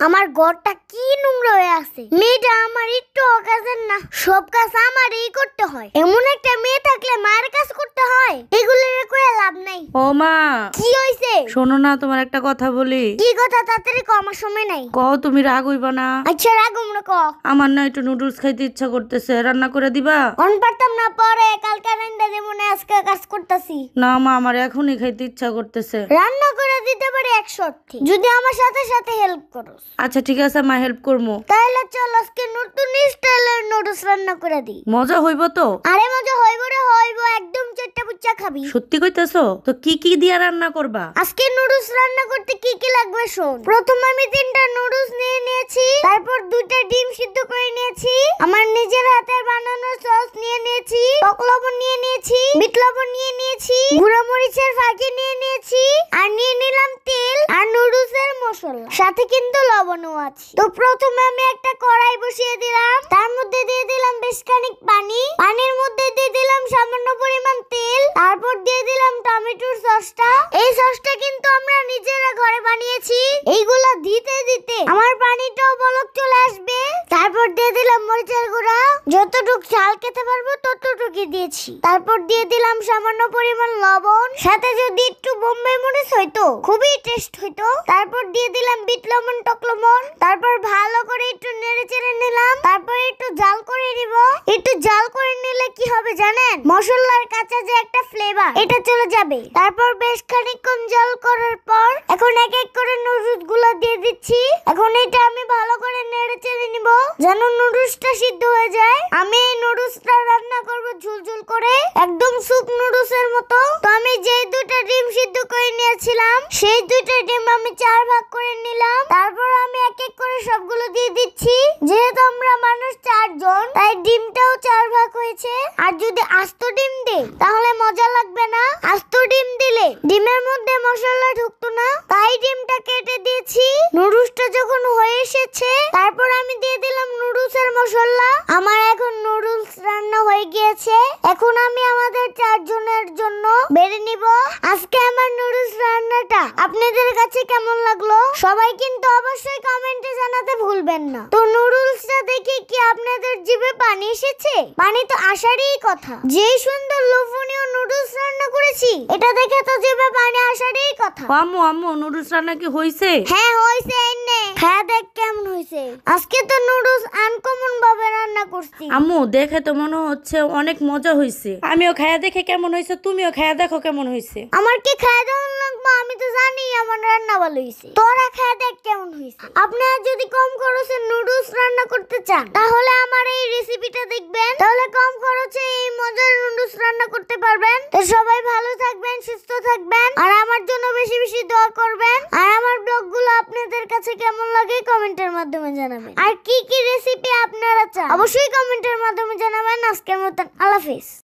আমার ঘরটা কি নোংরা হয়ে আছে। মেয়েটা আমার একটু কাজের না, সব কাজ আমারই করতে হয়। এমন একটা মেয়ে থাকলে মায়ের কাজ করতে হয়, এগুলোর কয়ে লাভ নাই। ও মা, কি হইছে? শোনো না, তোমার একটা কথা বলি। কি কথা? তাড়াতাড়ি কও, আমার সময় নাই। কও, তুমি রাগ হইবা না? আচ্ছা রাগম না, কও। আমার না একটু নুডলস খাইতে ইচ্ছা করতেছে, রান্না করে দিবা? অন পারতাম না, পরে কালকে রান্না দেব না, আজকে কাজ করতেছি। না মা, আমার এখনই খাইতে ইচ্ছা করতেছে। রান্না করে দিতে পারি 100 যদি আমার সাথে সাথে হেল্প করো। আচ্ছা ঠিক আছে মা, হেল্প করবো। তাহলে চল আজকে নতুন স্টাইলের নুডলস রান্না করে দিই। মজা হইব তো? আরে মজা হইব রে হইব, একদম চেট্টা পুচ্চা খাবি। সত্যি কইতেছো তো? কি কি দিয়া রান্না করবা? আজকে নুডলস রান্না করতে কি কি লাগবে শোন। প্রথম আমি 3টা নুডলস নিয়ে নিয়েছি, তারপর 2টা ডিম সিদ্ধ করে নিয়েছি, আমার নিজের হাতে বানানো সস নিয়ে নিয়েছি, টক লবণ নিয়ে নিয়েছি, বিট লবণ নিয়ে নিয়েছি, গুঁড়া মরিচের ফাঁকি নিয়ে নিয়েছি, আর নিয়ে নিলাম তেল আর নুডলসের মশলা, সাথে কিন্তু লবণও আছে। তো প্রথমে আমি একটা কড়াই বসিয়ে দিলাম, তার মধ্যে দিয়ে দিলাম বেশ খানিক পানি, পানির মধ্যে দিয়ে দিলাম সামান্য পরিমাণ তেল, তারপর দিয়ে দিলাম টমেটোর সসটা। এই সসটা কিন্তু আমরা নিজেরা ঘরে বানিয়েছি। এইগুলা দিতে দিতে আমার পানিটাও বলক চলে আসবে। তারপর দিয়ে দিলাম মরিচের গুঁড়া, যতটুকু ঝাল খেতে পারবো ততটুকুই দিয়েছি। তারপর দিয়ে দিলাম সামান্য পরিমাণ লবণ, সাথে যদি একটু বোম্বাই মরিচ হইতো খুবই টেস্ট হইতো। তারপর দিয়ে দিলাম বিট লবণ, টক লবণ, তারপর ভালো করে একটু নেড়ে চেড়ে নিলাম। তারপর একটু জাল করে নিব। একটু জাল করে নিলে কি হবে জানেন? মশলার কাঁচা যে একটা ফ্লেভার, এটা চলে যাবে। তারপর বেশ খানিকক্ষণ জাল করার পর এখন এক এক করে নুডলস গুলো দিয়ে দিচ্ছি। এখন এটা আমি ভালো করে নেড়ে চেড়ে নিব যেন নুডলসটা সিদ্ধ হয়ে যায়। আমি এই নুডলসটা রান্না করব ঝুলঝুল করে, একদম স্যুপ নুডলসের মতো। তো আমি যে 2টা ডিম সিদ্ধ করে নিয়েছিলাম, সেই 2টা ডিম আমি 4 ভাগ করে নিলাম। তারপর আমি এক এক করে সবগুলো দিয়ে দিচ্ছি। যেহেতু আমরা মানুষ 4 জন, তাই ডিমটাও 4 ভাগ হয়েছে। আর যদি আস্ত ডিম দেই তাহলে মজা লাগবে না। আস্ত ডিম দিলে ডিমের মধ্যে মশলা ঢুকতো না, তাই ডিমটা কেটে দিয়েছি। নুডলসটা যখন হয়ে এসেছে, তারপর আমি দিয়ে দিলাম নুডলসের মশলা। আমার এখন নুডলস রান্না হয়ে গিয়েছে। এখন আমি আমাদের 4 জনের জন্য বেড়ে নিব। আজকে আমার নুডলস রান্নাটা আপনাদের কাছে কেমন লাগলো সবাই কিন্তু অবশ্যই কমেন্টে জানাতে ভুলবেন না। তো নুডলসটা দেখে কি আপনাদের জিভে পানি এসেছে? পানি তো আসারই কথা। যে সুন্দর লোভনীয় নুডলস রান্না করেছি, এটা দেখে তো জিভে পানি আসারই কথা। আম্মু আম্মু, নুডলস রান্না কি হইছে? হ্যাঁ হইছে। এনে হ্যাঁ, দেখ কেমন হইছে। আজকে তো নুডলস আনকমন ভাবে রান্না করছি। আম্মু, দেখে তো মনে হচ্ছে অনেক মজা হইছে। আমিও খায়া দেখে কেমন হইছে, তুমিও খায়া দেখো কেমন হইছে। আমার কি খাওয়া দাওয়া লাগবে? আমি তো জানি আমার রান্না ভালো হইছে। তোরা খাওয়া দেখ কেমন হইছে। আপনারা যদি কম খরচে নুডলস রান্না করতে চান, তাহলে আমার এই রেসিপিটা দেখবেন, তাহলে কম খরচে এই মজার নুডলস রান্না করতে পারবেন। তো সবাই ভালো থাকবেন, সুস্থ থাকবেন, আর আমার জন্য বেশি বেশি দোয়া করবেন। আর আমার ব্লগগুলো আপনাদের কাছে কেমন লাগে কমেন্টের মাধ্যমে জানাবেন। আর কি কি রেসিপি আপনারা চান অবশ্যই কমেন্টের মাধ্যমে জানাবেন। আজকের মতন আল্লাহ হাফেজ।